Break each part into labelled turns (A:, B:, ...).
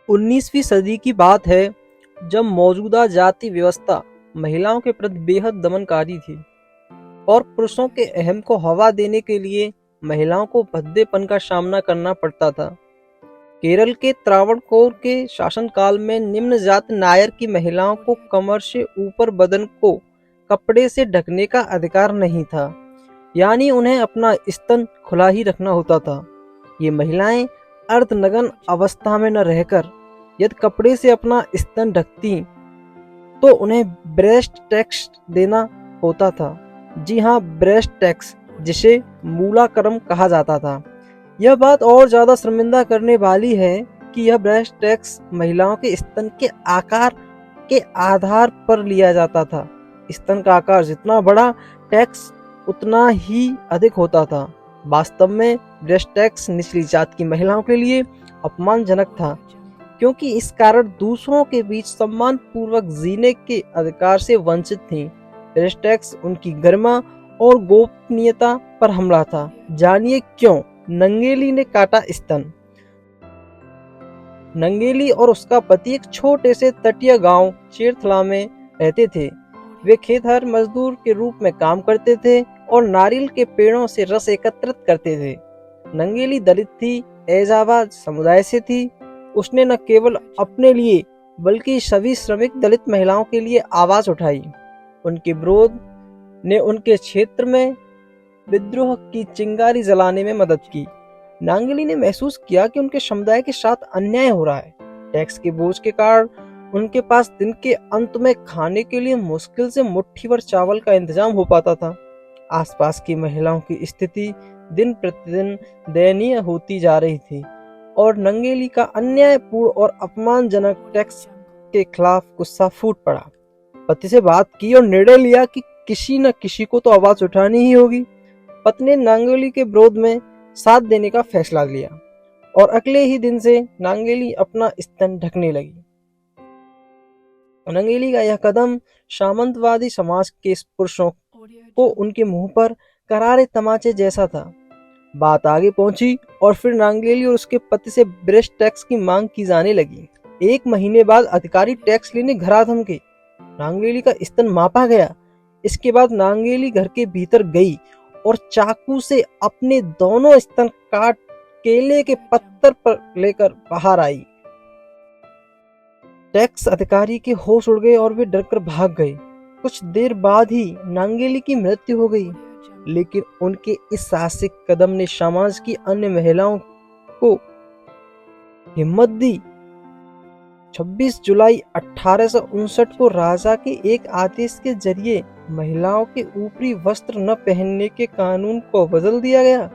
A: 19वीं सदी की बात है जब मौजूदा जाति व्यवस्था महिलाओं के प्रति बेहद दमनकारी थी और पुरुषों के अहम को हवा देने के लिए महिलाओं को भद्देपन का सामना करना पड़ता था। केरल के त्रावणकोर के शासनकाल में निम्न जात नायर की महिलाओं को कमर से ऊपर बदन को कपड़े से ढकने का अधिकार नहीं था, यानी उन्हें अपना स्तन खुला ही रखना होता था। ये महिलाएं अर्धनग्न अवस्था में न रहकर यदि कपड़े से अपना स्तन ढकती तो उन्हें ब्रेस्ट टैक्स देना होता था। जी हाँ, ब्रेस्ट टैक्स, जिसे मूलाक्रम कहा जाता था। यह बात और ज्यादा शर्मिंदा करने वाली है कि यह ब्रेस्ट टैक्स महिलाओं के स्तन के आकार के आधार पर लिया जाता था। स्तन का आकार जितना बड़ा, टैक्स उतना ही अधिक होता था। वास्तव में ब्रेस्ट टैक्स निचली जात की महिलाओं के लिए अपमानजनक था, क्योंकि इस कारण दूसरों के बीच सम्मान पूर्वक जीने के अधिकार से वंचित थीं। ब्रेस्ट टैक्स उनकी गरिमा और गोपनीयता पर हमला था। जानिए क्यों नंगेली ने काटा स्तन। नंगेली और उसका पति एक छोटे से तटीय गांव चेरथला में रहते थे। वे खेतहर मजदूर के रूप में काम करते थे और नारियल के पेड़ों से रस एकत्रित करते थे। नंगेली दलित थी, एजाबाद समुदाय से थी। उसने न केवल अपने लिए बल्कि सभी श्रमिक दलित महिलाओं के लिए आवाज उठाई। उनके विरोध ने उनके क्षेत्र में विद्रोह की चिंगारी जलाने में मदद की। नांगेली ने महसूस किया कि उनके समुदाय के साथ अन्याय हो रहा है। टैक्स के बोझ के कारण उनके पास दिन के अंत में खाने के लिए मुश्किल से मुट्ठी भर चावल का इंतजाम हो पाता था। आसपास की महिलाओं की स्थिति दिन प्रतिदिन दयनीय होती जा रही थी और नंगेली का अन्यायपूर्ण और अपमानजनक टैक्स के खिलाफ गुस्सा फूट पड़ा। पति से बात की और निर्णय लिया कि किसी न किसी को तो आवाज उठानी ही होगी। पत्नी ने नांगेली के विरोध में साथ देने का फैसला लिया और अगले ही दिन से नांगेली अपना स्तन ढकने लगी। नंगेली का यह कदम सामंतवादी समाज के पुरुषों को उनके मुंह पर करारे तमाचे जैसा था। बात आगे पहुंची और फिर नांगेली और उसके पति से ब्रेस्ट टैक्स की मांग की जाने लगी। 1 महीने बाद अधिकारी टैक्स लेने घर आ थमके। नांगेली का स्तन मापा गया। इसके बाद नांगेली घर के भीतर गई और चाकू से अपने दोनों स्तन काट केले के पत्थर पर लेकर बाहर आई। टैक्स अधिकारी के होश उड़ गए और वे डरकर भाग गए। कुछ देर बाद ही नांगेली की मृत्यु हो गई, लेकिन उनके इस साहसिक कदम ने समाज की अन्य महिलाओं को हिम्मत दी। 26 जुलाई 1859 को राजा के एक आदेश के जरिए महिलाओं के ऊपरी वस्त्र न पहनने के कानून को बदल दिया गया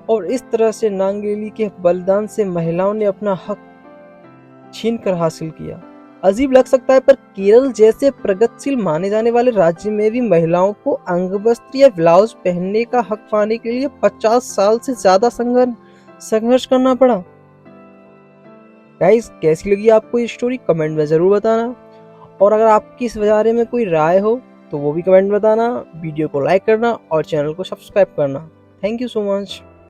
A: और इस तरह से नांगेली के बलिदान से महिलाओं ने अपना हक छीनकर हासिल किया। अजीब लग सकता है, पर केरल जैसे प्रगतिशील माने जाने वाले राज्य में भी महिलाओं को अंगवस्त्र या ब्लाउज पहनने का हक पाने के लिए 50 साल से ज्यादा संघर्ष करना पड़ा। गाइस, कैसी लगी आपको ये स्टोरी कमेंट में जरूर बताना, और अगर आपकी इस बारे में कोई राय हो तो वो भी कमेंट में बताना। वीडियो को लाइक करना और चैनल को सब्सक्राइब करना। Thank you so much.